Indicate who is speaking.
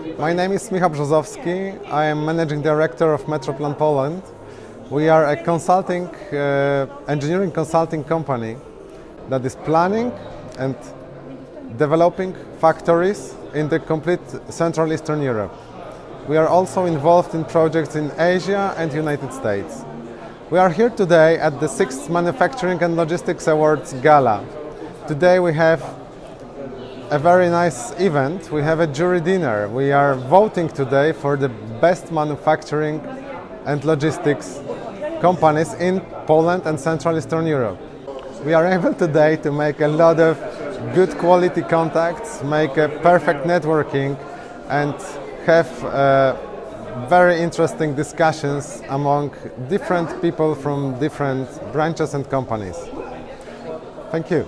Speaker 1: My name is Michał Brzozowski. I am Managing Director of Mertoplan Poland. We are a engineering consulting company that is planning and developing factories in the complete Central Eastern Europe. We are also involved in projects in Asia and United States. We are here today at the 6th Manufacturing and Logistics Awards Gala. Today we have a very nice event. We have a jury dinner. We are voting today for the best manufacturing and logistics companies in Poland and Central Eastern Europe. We are able today to make a lot of good quality contacts, make a perfect networking, and have very interesting discussions among different people from different branches and companies. Thank you.